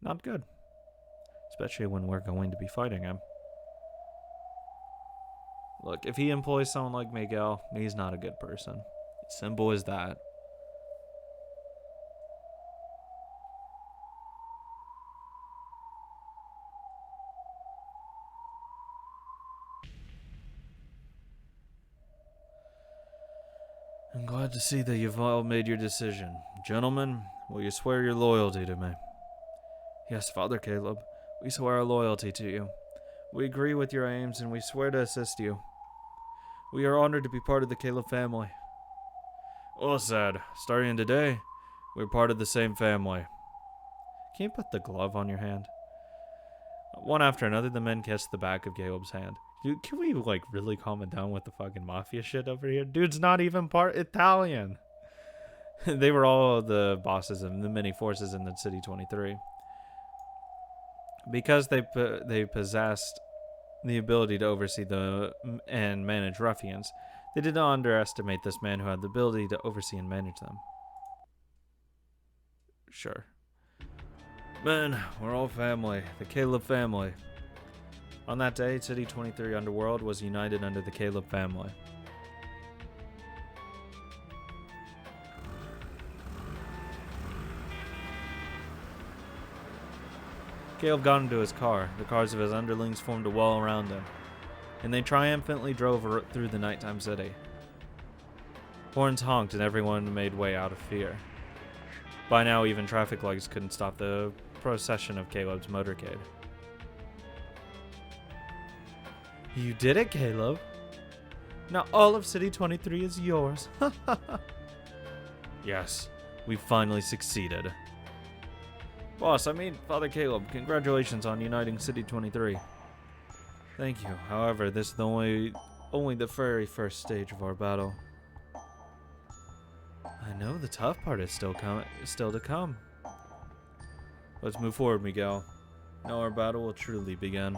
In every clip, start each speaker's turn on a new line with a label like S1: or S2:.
S1: Not good. Especially when we're going to be fighting him. Look, if he employs someone like Miguel, he's not a good person. Simple as that. I'm glad to see that you've all made your decision. Gentlemen, will you swear your loyalty to me? Yes, Father Caleb, we swear our loyalty to you. We agree with your aims and we swear to assist you. We are honored to be part of the Caleb family. Well said. Starting today, we're part of the same family. Can you put the glove on your hand? One after another, the men kissed the back of Caleb's hand. Dude, can we, really calm it down with the fucking mafia shit over here? Dude's not even part Italian. They were all the bosses of the many forces in the City 23. Because they possessed the ability to oversee and manage ruffians, they did not underestimate this man who had the ability to oversee and manage them. Sure. Men, we're all family. The Caleb family. On that day, City 23 Underworld was united under the Caleb family. Caleb got into his car. The cars of his underlings formed a wall around him, and they triumphantly drove through the nighttime city. Horns honked and everyone made way out of fear. By now, even traffic lights couldn't stop the procession of Caleb's motorcade. You did it, Caleb. Now all of City 23 is yours. Yes, we finally succeeded. Boss, Father Caleb, congratulations on uniting City 23. Thank you. However, this is only the very first stage of our battle. I know the tough part is still to come. Let's move forward, Miguel. Now our battle will truly begin.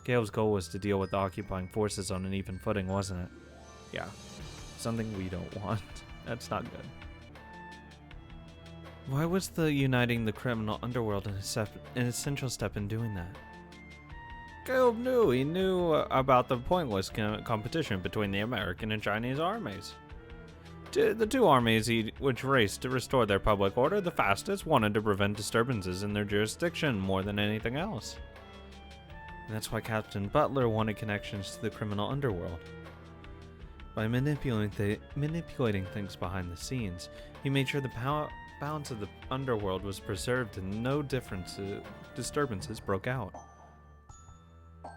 S1: Caleb's goal was to deal with the occupying forces on an even footing, wasn't it? Yeah. Something we don't want. That's not good. Why was the uniting the criminal underworld an essential step in doing that? Caleb knew. He knew about the pointless competition between the American and Chinese armies. The two armies which raced to restore their public order the fastest wanted to prevent disturbances in their jurisdiction more than anything else. And that's why Captain Butler wanted connections to the criminal underworld. By manipulating things behind the scenes, he made sure the balance of the underworld was preserved and no disturbances broke out.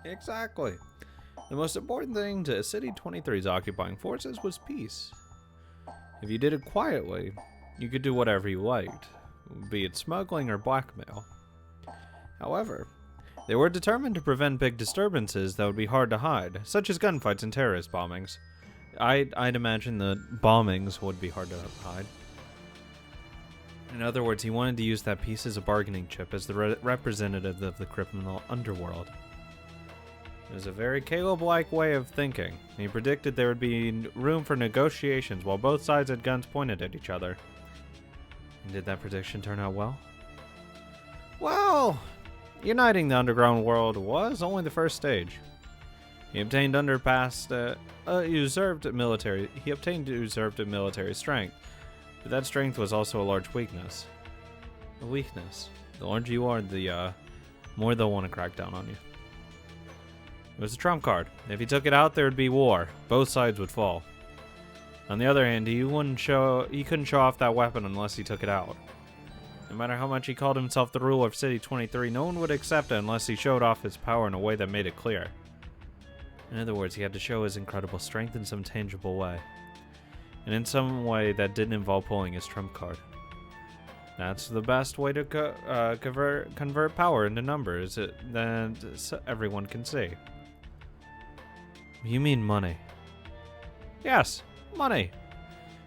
S1: Exactly. The most important thing to City 23's occupying forces was peace. If you did it quietly, you could do whatever you liked, be it smuggling or blackmail. However, they were determined to prevent big disturbances that would be hard to hide, such as gunfights and terrorist bombings. I'd imagine the bombings would be hard to hide. In other words, he wanted to use that peace as a bargaining chip as the representative of the criminal underworld. It was a very Caleb-like way of thinking. He predicted there would be room for negotiations while both sides had guns pointed at each other. And did that prediction turn out well? Well, uniting the underground world was only the first stage. He obtained usurped military strength, but that strength was also a large weakness. A weakness. The larger you are, the more they'll want to crack down on you. It was a trump card. If he took it out, there would be war. Both sides would fall. On the other hand, he couldn't show off that weapon unless he took it out. No matter how much he called himself the ruler of City 23, no one would accept it unless he showed off his power in a way that made it clear. In other words, he had to show his incredible strength in some tangible way. And in some way that didn't involve pulling his trump card. That's the best way to convert power into numbers that everyone can see. You mean money? Yes, money.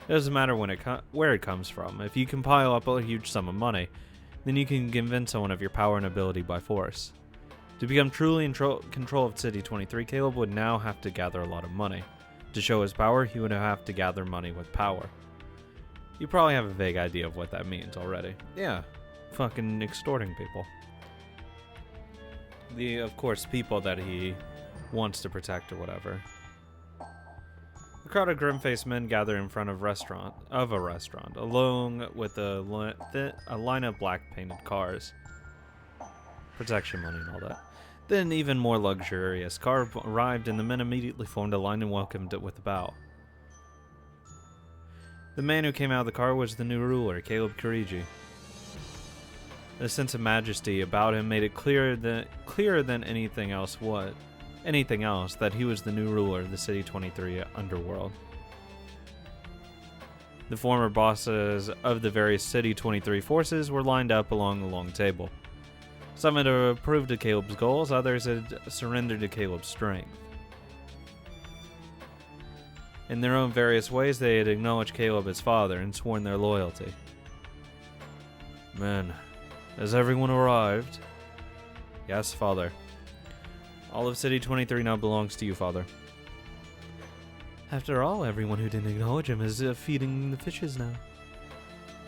S1: It doesn't matter where it comes from. If you can pile up a huge sum of money, then you can convince someone of your power and ability by force. To become truly in control of City 23, Caleb would now have to gather a lot of money. To show his power, he would have to gather money with power. You probably have a vague idea of what that means already. Yeah, fucking extorting people. The, of course, people that he wants to protect or whatever. A crowd of grim-faced men gather in front of a restaurant, along with a line of black-painted cars. Protection money and all that. Then, even more luxurious car arrived, and the men immediately formed a line and welcomed it with a bow. The man who came out of the car was the new ruler, Caleb Kirigi. The sense of majesty about him made it clearer than anything else that he was the new ruler of the City 23 underworld. The former bosses of the various City 23 forces were lined up along a long table. Some had approved of Caleb's goals, others had surrendered to Caleb's strength. In their own various ways, they had acknowledged Caleb as father and sworn their loyalty. Men, has everyone arrived? Yes, father. All of City 23 now belongs to you, father. After all, everyone who didn't acknowledge him is feeding the fishes now.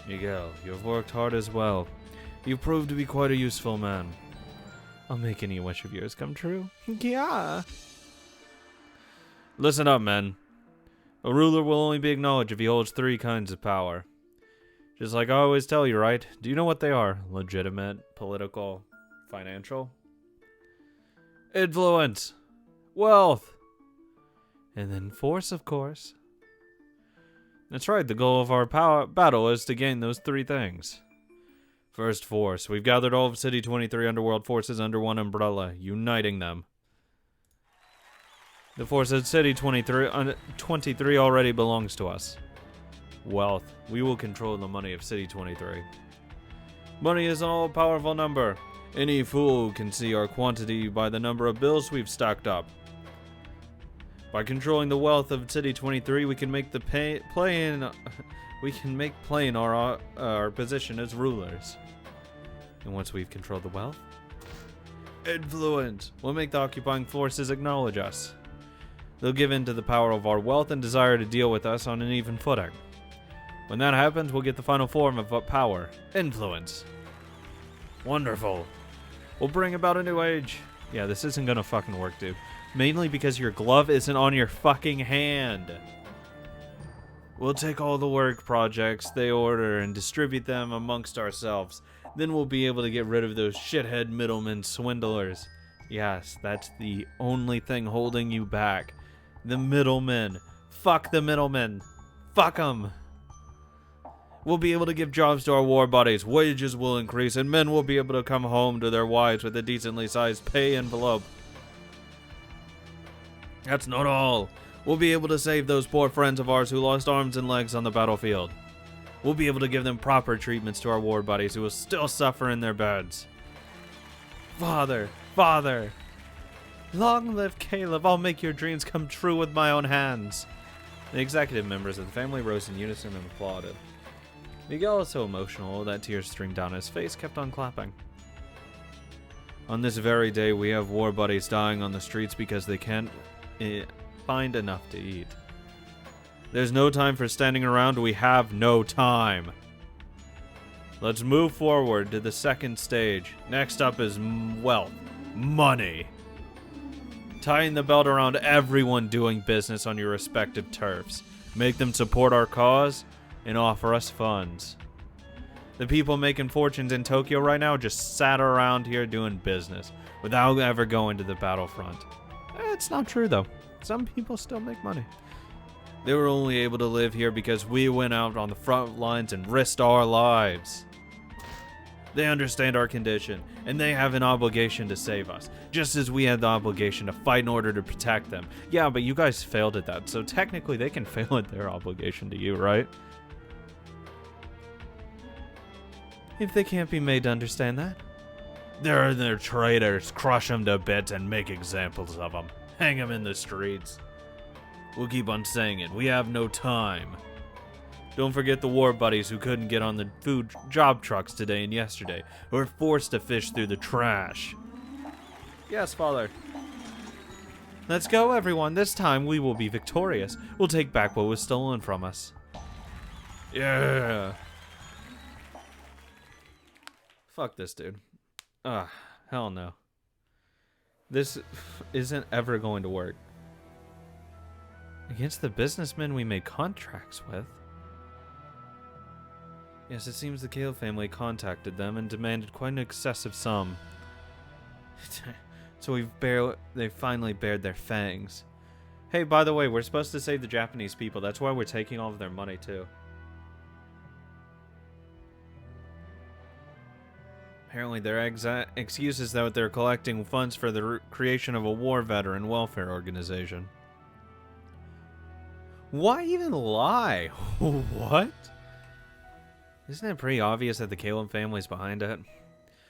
S1: Miguel, you have worked hard as well. You proved to be quite a useful man. I'll make any wish of yours come true. Yeah. Listen up, men. A ruler will only be acknowledged if he holds 3 kinds of power. Just like I always tell you, right? Do you know what they are? Legitimate, political, financial? Influence. Wealth. And then force, of course. That's right, the goal of our battle is to gain those 3 things. First, force. We've gathered all of City 23 underworld forces under one umbrella, uniting them. The force of City 23 already belongs to us. Wealth. We will control the money of City 23. Money is an all-powerful number. Any fool can see our quantity by the number of bills we've stacked up. By controlling the wealth of City 23, we can make plain our position as rulers. And once we've controlled the wealth, influence will make the occupying forces acknowledge us. They'll give in to the power of our wealth and desire to deal with us on an even footing. When that happens, we'll get the final form of power, influence. Wonderful. We'll bring about a new age. Yeah, this isn't gonna fucking work, dude. Mainly because your glove isn't on your fucking hand. We'll take all the work projects they order and distribute them amongst ourselves. Then we'll be able to get rid of those shithead middlemen swindlers. Yes, that's the only thing holding you back. The middlemen. Fuck the middlemen. Fuck them. We'll be able to give jobs to our war buddies, wages will increase, and men will be able to come home to their wives with a decently sized pay envelope. That's not all. We'll be able to save those poor friends of ours who lost arms and legs on the battlefield. We'll be able to give them proper treatments to our war buddies who will still suffer in their beds. Father, father, long live Caleb. I'll make your dreams come true with my own hands. The executive members of the family rose in unison and applauded. Miguel was so emotional that tears streamed down his face, kept on clapping. On this very day, we have war buddies dying on the streets because they can't find enough to eat. There's no time for standing around. We have no time. Let's move forward to the second stage. Next up is wealth. Money. Tying the belt around everyone doing business on your respective turfs. Make them support our cause and offer us funds. The people making fortunes in Tokyo right now just sat around here doing business without ever going to the battlefront. It's not true though. Some people still make money. They were only able to live here because we went out on the front lines and risked our lives. They understand our condition, and they have an obligation to save us, just as we had the obligation to fight in order to protect them. Yeah, but you guys failed at that, so technically they can fail at their obligation to you, right? If they can't be made to understand that. They're traitors. Crush them to bits and make examples of them. Hang them in the streets. We'll keep on saying it. We have no time. Don't forget the war buddies who couldn't get on the food job trucks today and yesterday, who were forced to fish through the trash. Yes, Father. Let's go, everyone. This time we will be victorious. We'll take back what was stolen from us. Yeah. Fuck this dude. Hell no. This isn't ever going to work. Against the businessmen we made contracts with? Yes, it seems the Kale family contacted them and demanded quite an excessive sum. So they finally bared their fangs. Hey, by the way, we're supposed to save the Japanese people. That's why we're taking all of their money, too. Apparently, their excuse is that they're collecting funds for the creation of a war veteran welfare organization. Why even lie? What? Isn't it pretty obvious that the Caleb family's behind it?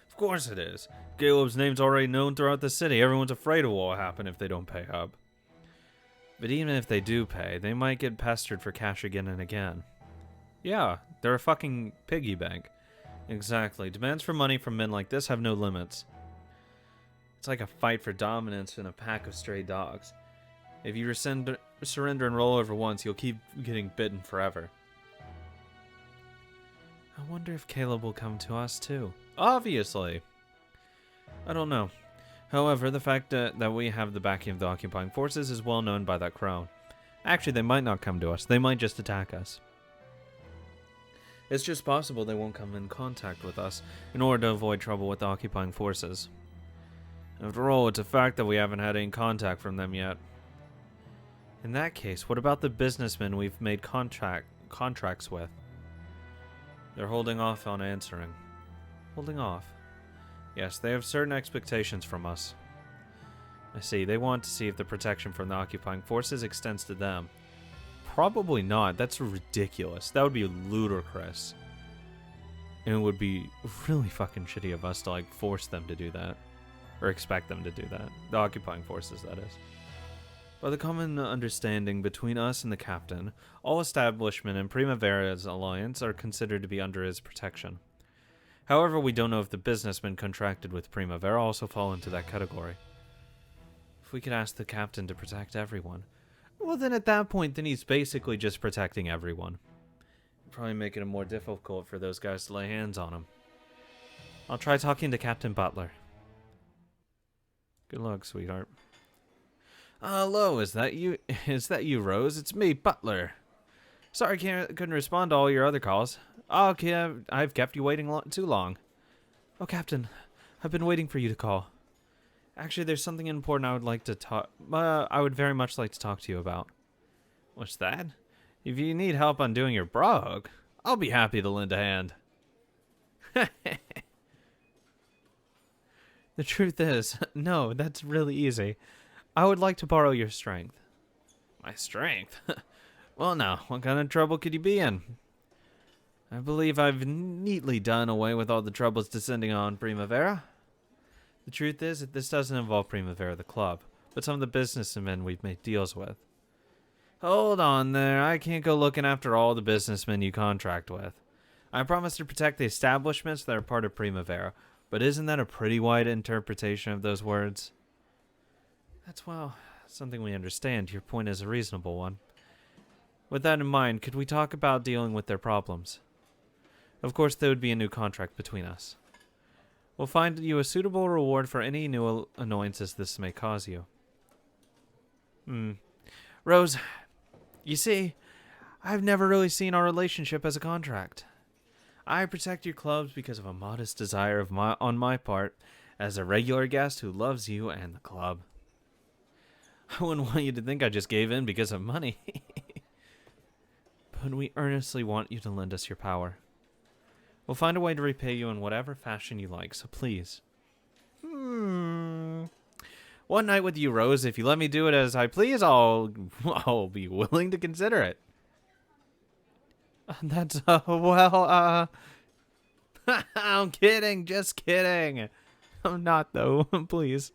S1: Of course it is. Caleb's name's already known throughout the city. Everyone's afraid of what will happen if they don't pay up. But even if they do pay, they might get pestered for cash again and again. Yeah, they're a fucking piggy bank. Exactly. Demands for money from men like this have no limits. It's like a fight for dominance in a pack of stray dogs. If you surrender and roll over once, you'll keep getting bitten forever. I wonder if Caleb will come to us too. Obviously. I don't know. However, the fact that we have the backing of the occupying forces is well known by that crowd. Actually, they might not come to us. They might just attack us. It's just possible they won't come in contact with us in order to avoid trouble with the occupying forces. After all, it's a fact that we haven't had any contact from them yet. In that case, what about the businessmen we've made contracts with? They're holding off on answering. Holding off? Yes, they have certain expectations from us. I see, they want to see if the protection from the occupying forces extends to them. Probably not. That's ridiculous. That would be ludicrous. And it would be really fucking shitty of us to, like, force them to do that. Or expect them to do that. The occupying forces, that is. By the common understanding between us and the captain, all establishment in Primavera's alliance are considered to be under his protection. However, we don't know if the businessmen contracted with Primavera also fall into that category. If we could ask the captain to protect everyone, well then at that point, then he's basically just protecting everyone. Probably making it more difficult for those guys to lay hands on him. I'll try talking to Captain Butler. Good luck, sweetheart. Hello, is that you? Is that you, Rose? It's me, Butler. Sorry, couldn't respond to all your other calls. Okay, I've kept you waiting too long. Oh, Captain, I've been waiting for you to call. Actually, there's something important I would like to talk. I would very much like to talk to you about. What's that? If you need help undoing your bra hook, I'll be happy to lend a hand. The truth is, no, that's really easy. I would like to borrow your strength. My strength? Well now, what kind of trouble could you be in? I believe I've neatly done away with all the troubles descending on Primavera. The truth is that this doesn't involve Primavera the club, but some of the businessmen we've made deals with. Hold on there, I can't go looking after all the businessmen you contract with. I promise to protect the establishments that are part of Primavera, but isn't that a pretty wide interpretation of those words? That's, well, something we understand. Your point is a reasonable one. With that in mind, could we talk about dealing with their problems? Of course, there would be a new contract between us. We'll find you a suitable reward for any new annoyances this may cause you. Rose, you see, I've never really seen our relationship as a contract. I protect your clubs because of a modest desire on my part as a regular guest who loves you and the club. I wouldn't want you to think I just gave in because of money. But we earnestly want you to lend us your power. We'll find a way to repay you in whatever fashion you like, so please. One night with you, Rose. If you let me do it as I please, I'll be willing to consider it. That's, I'm kidding, just kidding. I'm not, though. Please.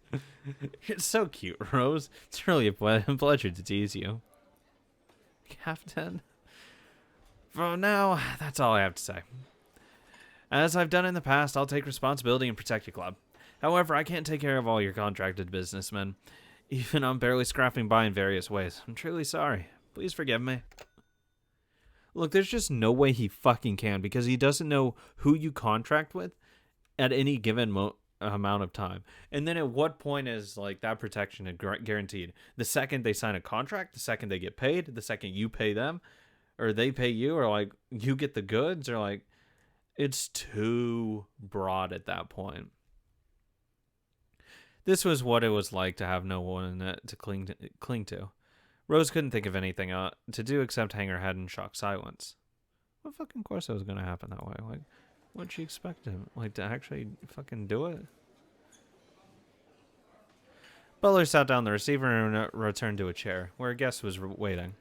S1: You're so cute, Rose. It's really a pleasure to tease you. Captain? For now, that's all I have to say. As I've done in the past, I'll take responsibility and protect your club. However, I can't take care of all your contracted businessmen. Even I'm barely scrapping by in various ways. I'm truly sorry. Please forgive me. Look, there's just no way he fucking can because he doesn't know who you contract with at any given amount of time. And then at what point is like that protection guaranteed? The second they sign a contract, the second they get paid, the second you pay them, or they pay you, or like you get the goods, or like it's too broad at that point. This was what it was like to have no one to cling to. Rose couldn't think of anything to do except hang her head in shocked silence. What fucking course it was going to happen that way? Like, what'd she expect him? Like, to actually fucking do it? Butler sat down the receiver and returned to a chair, where a guest was waiting.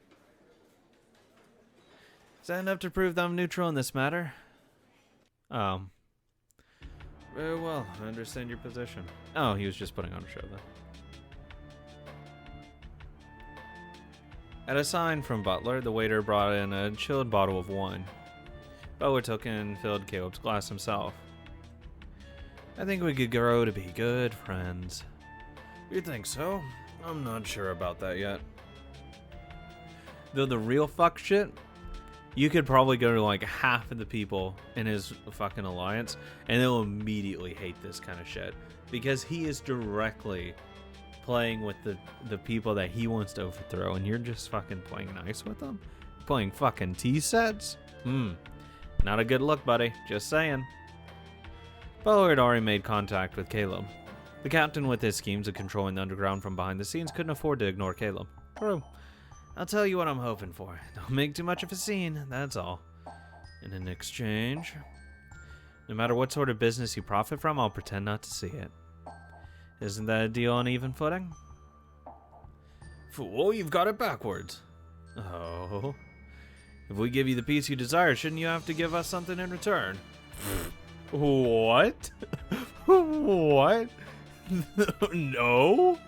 S1: Is that enough to prove that I'm neutral in this matter? Very well, I understand your position. Oh, he was just putting on a show, though. At a sign from Butler, the waiter brought in a chilled bottle of wine. Butler took and filled Caleb's glass himself. I think we could grow to be good friends. You think so? I'm not sure about that yet. Though the real fuck shit, you could probably go to like half of the people in his fucking alliance and they'll immediately hate this kind of shit. Because he is directly playing with the people that he wants to overthrow, and you're just fucking playing nice with them? Playing fucking T-sets? Not a good look, buddy. Just saying. Butler had already made contact with Caleb. The captain, with his schemes of controlling the underground from behind the scenes, couldn't afford to ignore Caleb. True. I'll tell you what I'm hoping for. Don't make too much of a scene, that's all. In an exchange, no matter what sort of business you profit from, I'll pretend not to see it. Isn't that a deal on even footing? Fool, you've got it backwards. Oh. If we give you the peace you desire, shouldn't you have to give us something in return? What? What? No?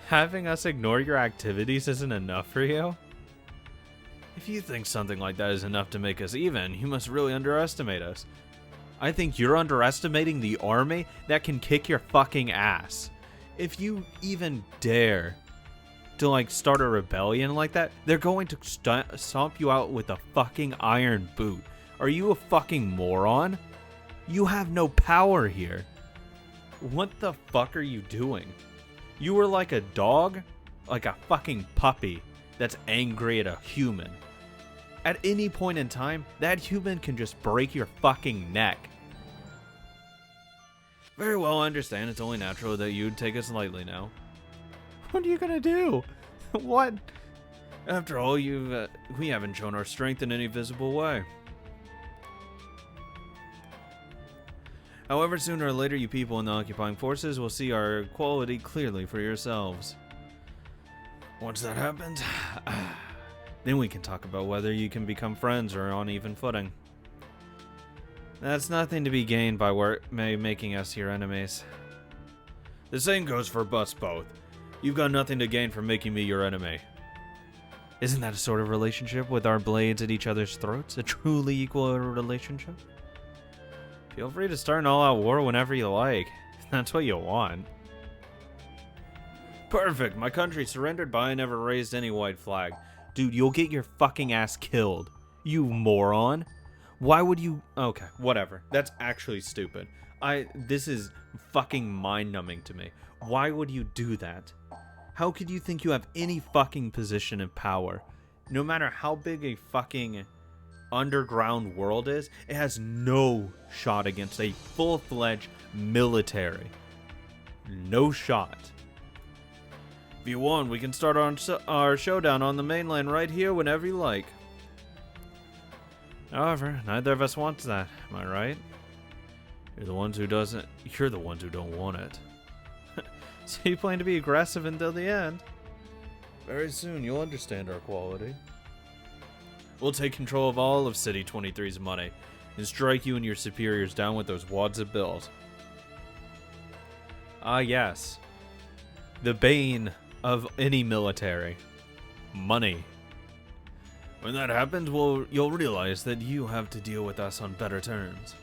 S1: Having us ignore your activities isn't enough for you? If you think something like that is enough to make us even, you must really underestimate us. I think you're underestimating the army that can kick your fucking ass. If you even dare to like start a rebellion like that, they're going to stomp you out with a fucking iron boot. Are you a fucking moron? You have no power here. What the fuck are you doing? You were like a dog, like a fucking puppy that's angry at a human. At any point in time, that human can just break your fucking neck. Very well, I understand. It's only natural that you'd take us lightly now. What are you gonna do? What? After all, we haven't shown our strength in any visible way. However, sooner or later, you people in the occupying forces will see our quality clearly for yourselves. Once that happens, then we can talk about whether you can become friends or on even footing. That's nothing to be gained by making us your enemies. The same goes for us both. You've got nothing to gain from making me your enemy. Isn't that a sort of relationship with our blades at each other's throats? A truly equal relationship? Feel free to start an all-out war whenever you like. If that's what you want. Perfect. My country surrendered, but I never raised any white flag. Dude, you'll get your fucking ass killed. You moron. Why would you... Okay, whatever. That's actually stupid. This is fucking mind-numbing to me. Why would you do that? How could you think you have any fucking position of power? No matter how big a fucking underground world is, it has no shot against a full-fledged military. No shot. If you want, we can start our showdown on the mainland right here whenever you like. However, neither of us wants that, am I right? You're the ones who don't want it. So you plan to be aggressive until the end? Very soon you'll understand our quality. We'll take control of all of City 23's money and strike you and your superiors down with those wads of bills. Ah yes. The bane of any military. Money. When that happens, you'll realize that you have to deal with us on better terms.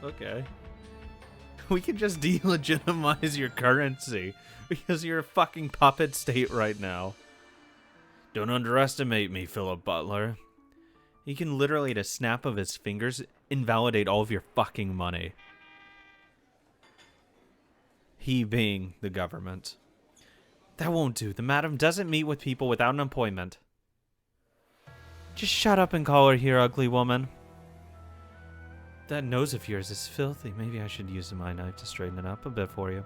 S1: Okay. We can just delegitimize your currency because you're a fucking puppet state right now. Don't underestimate me, Philip Butler. He can literally, at a snap of his fingers, invalidate all of your fucking money. He being the government. That won't do. The madam doesn't meet with people without an appointment. Just shut up and call her here, ugly woman. That nose of yours is filthy. Maybe I should use my knife to straighten it up a bit for you.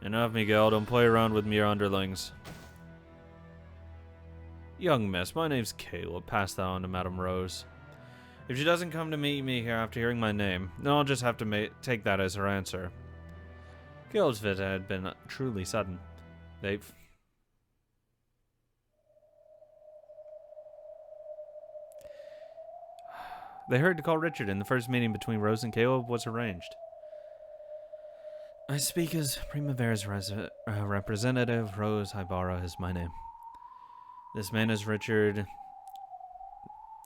S1: Enough, Miguel. Don't play around with mere underlings. Young miss, my name's Caleb. Pass that on to Madame Rose. If she doesn't come to meet me here after hearing my name, then I'll just have to take that as her answer. Caleb's visit had been truly sudden. They heard to call Richard, and the first meeting between Rose and Caleb was arranged. I speak as Primavera's representative. Rose Ibarra is my name. This man is Richard,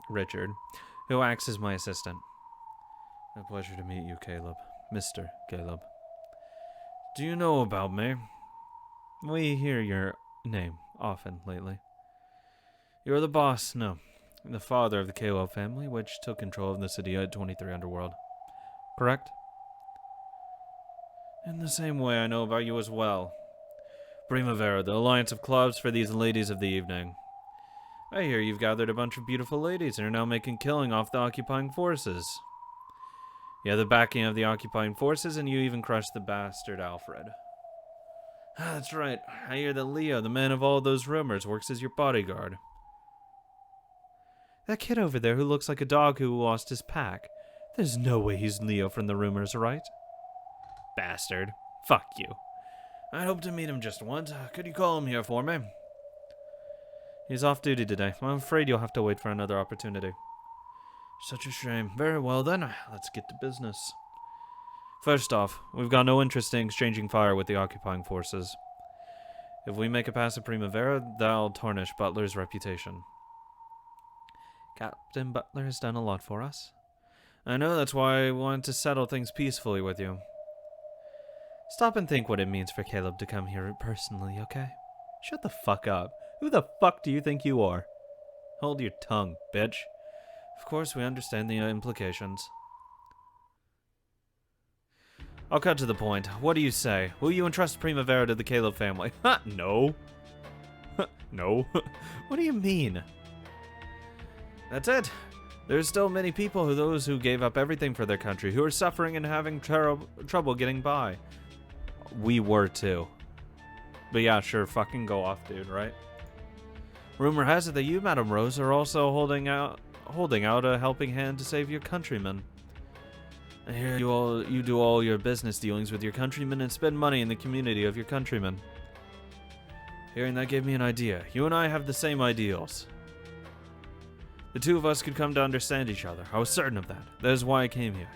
S1: who acts as my assistant. A pleasure to meet you, Caleb. Mr. Caleb. Do you know about me? We hear your name often lately. You're the boss, no. The father of the Caleb family, which took control of the city at 23 Underworld. Correct? In the same way, I know about you as well. Primavera, the alliance of clubs for these ladies of the evening. I hear you've gathered a bunch of beautiful ladies and are now making killing off the occupying forces. You have the backing of the occupying forces, and you even crushed the bastard Alfred. That's right. I hear that Leo, the man of all those rumors, works as your bodyguard. That kid over there who looks like a dog who lost his pack. There's no way he's Leo from the rumors, right? Bastard. Fuck you. I hope to meet him just once. Could you call him here for me? He's off duty today. I'm afraid you'll have to wait for another opportunity. Such a shame. Very well then, let's get to business. First off, we've got no interest in exchanging fire with the occupying forces. If we make a pass at Primavera, that'll tarnish Butler's reputation. Captain Butler has done a lot for us. I know, that's why I want to settle things peacefully with you. Stop and think what it means for Caleb to come here personally, okay? Shut the fuck up. Who the fuck do you think you are? Hold your tongue, bitch. Of course, we understand the implications. I'll cut to the point. What do you say? Will you entrust Primavera to the Caleb family? Ha! No. No. What do you mean? That's it. There's still many people, those who gave up everything for their country, who are suffering and having trouble getting by. We were too. But yeah, sure, fucking go off, dude, right? Rumor has it that you, Madame Rose, are also holding out a helping hand to save your countrymen. I hear you do all your business dealings with your countrymen and spend money in the community of your countrymen. Hearing that gave me an idea. You and I have the same ideals. The two of us could come to understand each other. I was certain of that. That is why I came here.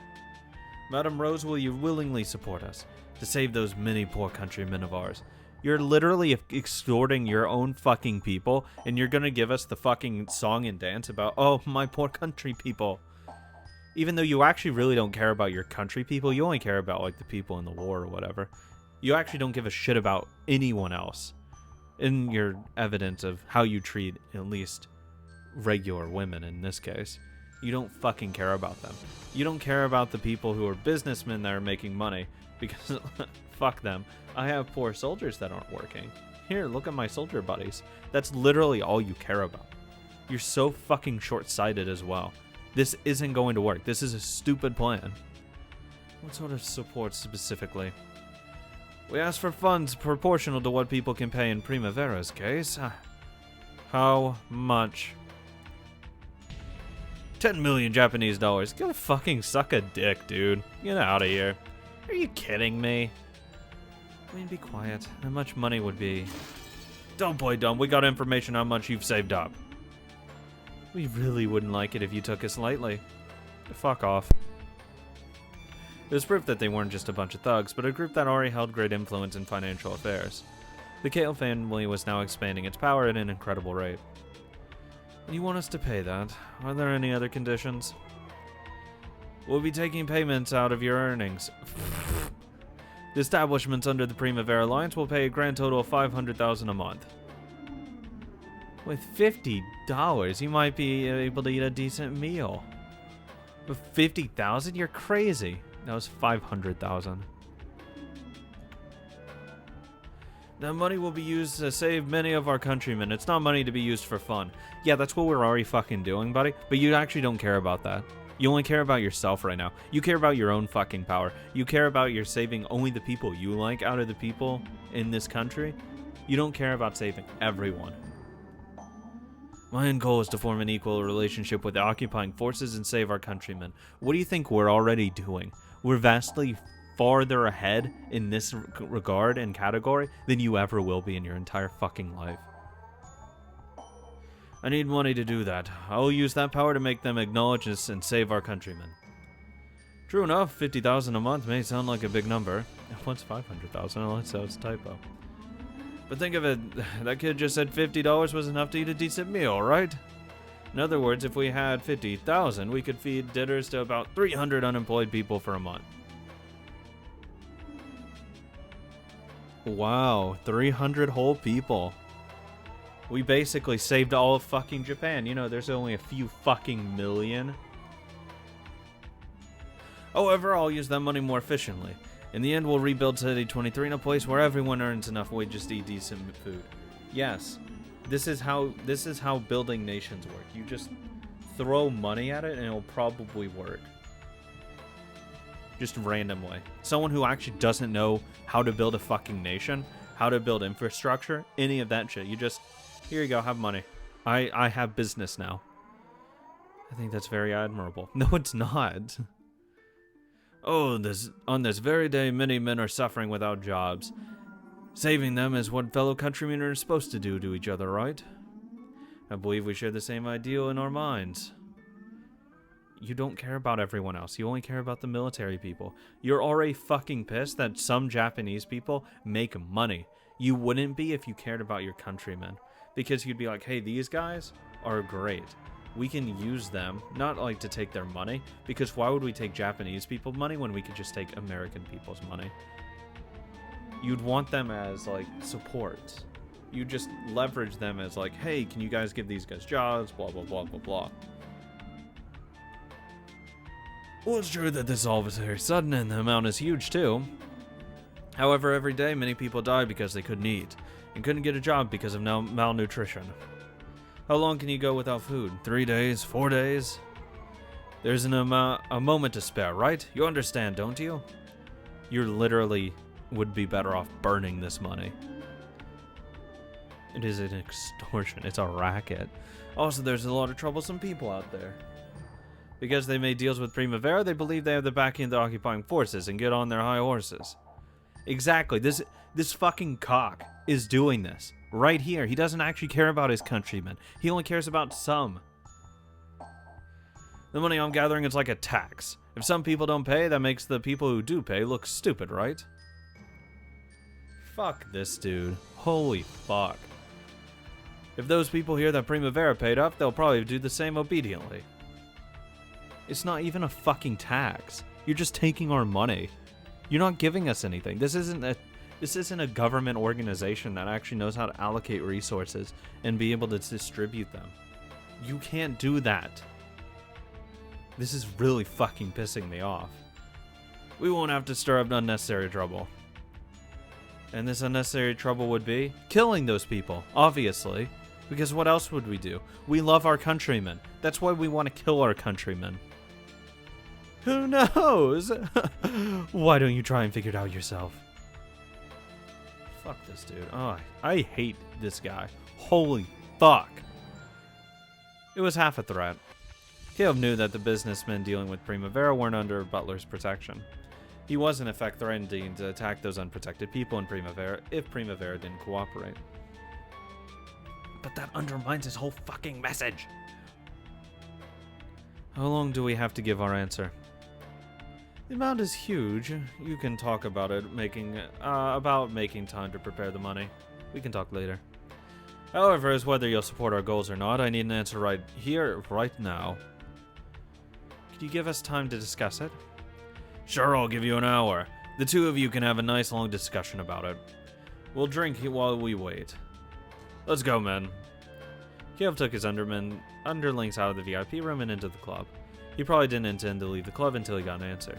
S1: Madame Rose, will you willingly support us to save those many poor countrymen of ours? You're literally extorting your own fucking people, and you're gonna give us the fucking song and dance about, oh, my poor country people. Even though you actually really don't care about your country people, you only care about, like, the people in the war or whatever. You actually don't give a shit about anyone else. In your evidence of how you treat, at least, regular women in this case. You don't fucking care about them. You don't care about the people who are businessmen that are making money, because, fuck them. I have poor soldiers that aren't working. Here, look at my soldier buddies. That's literally all you care about. You're so fucking short-sighted as well. This isn't going to work. This is a stupid plan. What sort of support specifically? We ask for funds proportional to what people can pay in Primavera's case. How much? 10 million Japanese dollars. Go fucking suck a dick, dude. Get out of here. Are you kidding me? I mean, be quiet. How much money would be? Don't play dumb. We got information how much you've saved up. We really wouldn't like it if you took us lightly. Fuck off. It was proof that they weren't just a bunch of thugs, but a group that already held great influence in financial affairs. The Caleb family was now expanding its power at an incredible rate. And you want us to pay that? Are there any other conditions? We'll be taking payments out of your earnings. The establishments under the Primavera Alliance will pay a grand total of $500,000 a month. With $50, you might be able to eat a decent meal. With 50,000, you're crazy. That was 500,000. That money will be used to save many of our countrymen. It's not money to be used for fun. Yeah, that's what we're already fucking doing, buddy. But you actually don't care about that. You only care about yourself right now. You care about your own fucking power. You care about your saving only the people you like out of the people in this country. You don't care about saving everyone. My end goal is to form an equal relationship with the occupying forces and save our countrymen. What do you think we're already doing? We're vastly farther ahead in this regard and category than you ever will be in your entire fucking life. I need money to do that. I will use that power to make them acknowledge us and save our countrymen. True enough, 50,000 a month may sound like a big number. What's 500,000? Unless that was a typo. But think of it, that kid just said $50 was enough to eat a decent meal, right? In other words, if we had 50,000, we could feed dinners to about 300 unemployed people for a month. Wow, 300 whole people. We basically saved all of fucking Japan. You know, there's only a few fucking million. However, I'll use that money more efficiently. In the end, we'll rebuild City 23 in a place where everyone earns enough wages to eat decent food. Yes, this is how building nations work. You just throw money at it and it'll probably work. Just randomly. Someone who actually doesn't know how to build a fucking nation, how to build infrastructure, any of that shit. You just, here you go, have money. I have business now. I think that's very admirable. No, it's not. Oh, on this very day, many men are suffering without jobs. Saving them is what fellow countrymen are supposed to do to each other, right? I believe we share the same ideal in our minds. You don't care about everyone else. You only care about the military people. You're already fucking pissed that some Japanese people make money. You wouldn't be if you cared about your countrymen. Because you'd be like, hey, these guys are great. We can use them, not like to take their money, because why would we take Japanese people's money when we could just take American people's money? You'd want them as, like, support. You just leverage them as, like, hey, can you guys give these guys jobs, blah, blah, blah, blah, blah. Well, it's true that this is all very sudden, and the amount is huge, too. However, every day, many people die because they couldn't eat, and couldn't get a job because of malnutrition. How long can you go without food? 3 days? 4 days? There's a moment to spare, right? You understand, don't you? You literally would be better off burning this money. It is an extortion. It's a racket. Also, there's a lot of troublesome people out there. Because they made deals with Primavera, they believe they have the backing of the occupying forces and get on their high horses. Exactly. This fucking cock is doing this. Right here. He doesn't actually care about his countrymen. He only cares about some. The money I'm gathering is like a tax. If some people don't pay, that makes the people who do pay look stupid, right? Fuck this dude. Holy fuck. If those people hear that Primavera paid up, they'll probably do the same obediently. It's not even a fucking tax. You're just taking our money. You're not giving us anything. This isn't a government organization that actually knows how to allocate resources and be able to distribute them. You can't do that. This is really fucking pissing me off. We won't have to stir up unnecessary trouble. And this unnecessary trouble would be killing those people, obviously. Because what else would we do? We love our countrymen. That's why we want to kill our countrymen. Who knows? Why don't you try and figure it out yourself? Fuck this dude. Oh, I hate this guy. Holy fuck. It was half a threat. Caleb knew that the businessmen dealing with Primavera weren't under Butler's protection. He was in effect threatening to attack those unprotected people in Primavera if Primavera didn't cooperate. But that undermines his whole fucking message. How long do we have to give our answer? The amount is huge. You can talk about it, about making time to prepare the money. We can talk later. However, as whether you'll support our goals or not, I need an answer right here, right now. Could you give us time to discuss it? Sure, I'll give you an hour. The two of you can have a nice long discussion about it. We'll drink while we wait. Let's go, men. Kiev took his underlings out of the VIP room and into the club. He probably didn't intend to leave the club until he got an answer.